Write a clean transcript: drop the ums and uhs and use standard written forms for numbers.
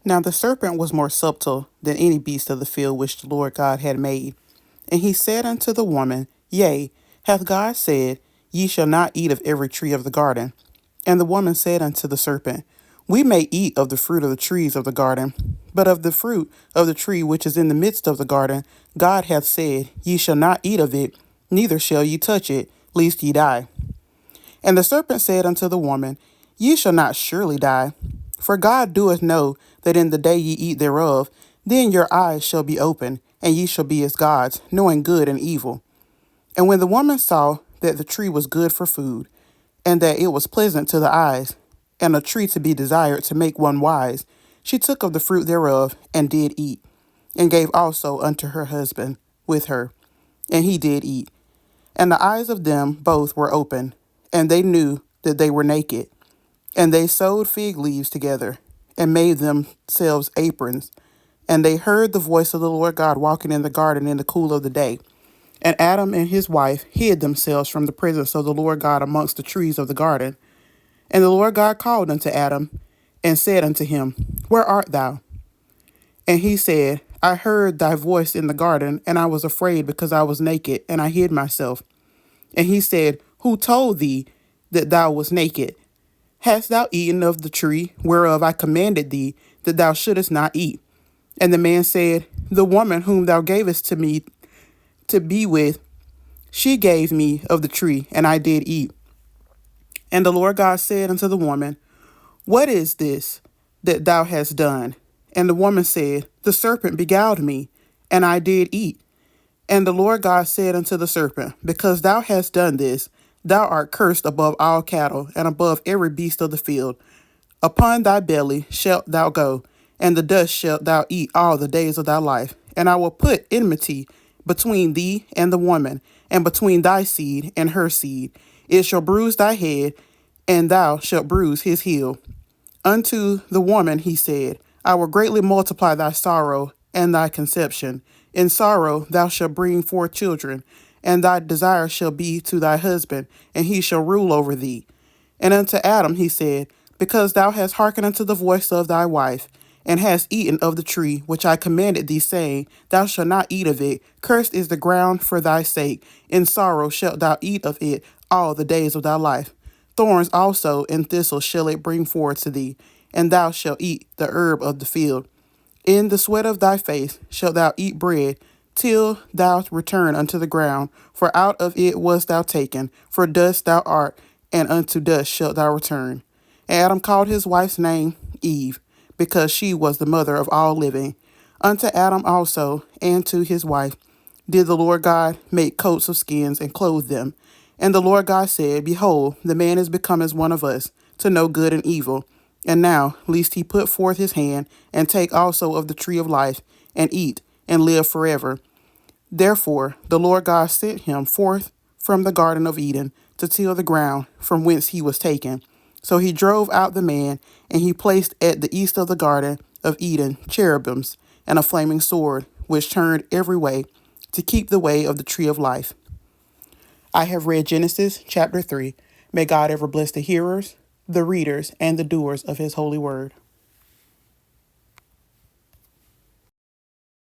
Now the serpent was more subtle than any beast of the field which the Lord God had made. And he said unto the woman, Yea, hath God said, Ye shall not eat of every tree of the garden? And the woman said unto the serpent, We may eat of the fruit of the trees of the garden, but of the fruit of the tree which is in the midst of the garden, God hath said, Ye shall not eat of it, neither shall ye touch it, lest ye die. And the serpent said unto the woman, Ye shall not surely die. For God doeth know that in the day ye eat thereof, then your eyes shall be opened, and ye shall be as gods, knowing good and evil. And when the woman saw that the tree was good for food, and that it was pleasant to the eyes, and a tree to be desired to make one wise, she took of the fruit thereof, and did eat, and gave also unto her husband with her, and he did eat. And the eyes of them both were open, and they knew that they were naked. And they sewed fig leaves together, and made themselves aprons. And they heard the voice of the Lord God walking in the garden in the cool of the day. And Adam and his wife hid themselves from the presence of the Lord God amongst the trees of the garden. And the Lord God called unto Adam, and said unto him, Where art thou? And he said, I heard thy voice in the garden, and I was afraid because I was naked, and I hid myself. And he said, Who told thee that thou wast naked? Hast thou eaten of the tree whereof I commanded thee that thou shouldest not eat? And the man said, The woman whom thou gavest to me to be with, she gave me of the tree, and I did eat. And the Lord God said unto the woman, What is this that thou hast done? And the woman said, The serpent beguiled me, and I did eat. And the Lord God said unto the serpent, Because thou hast done this, thou art cursed above all cattle, and above every beast of the field. Upon thy belly shalt thou go, and the dust shalt thou eat all the days of thy life. And I will put enmity between thee and the woman, and between thy seed and her seed. It shall bruise thy head, and thou shalt bruise his heel. Unto the woman he said, I will greatly multiply thy sorrow and thy conception. In sorrow thou shalt bring forth children, and thy desire shall be to thy husband, and he shall rule over thee. And unto Adam he said, Because thou hast hearkened unto the voice of thy wife, and hast eaten of the tree which I commanded thee, saying, Thou shalt not eat of it, cursed is the ground for thy sake. In sorrow shalt thou eat of it all the days of thy life. Thorns also and thistles shall it bring forth to thee, and thou shalt eat the herb of the field. In the sweat of thy face shalt thou eat bread, till thou return unto the ground, for out of it wast thou taken, for dust thou art, and unto dust shalt thou return. And Adam called his wife's name Eve, because she was the mother of all living. Unto Adam also, and to his wife, did the Lord God make coats of skins, and clothe them. And the Lord God said, Behold, the man is become as one of us, to know good and evil. And now, lest he put forth his hand, and take also of the tree of life, and eat, and live forever. Therefore the Lord God sent him forth from the garden of Eden, to till the ground from whence he was taken. So he drove out the man, and he placed at the east of the garden of Eden cherubims, and a flaming sword, which turned every way, to keep the way of the tree of life. I have read Genesis chapter 3. May God ever bless the hearers, the readers, and the doers of his holy word.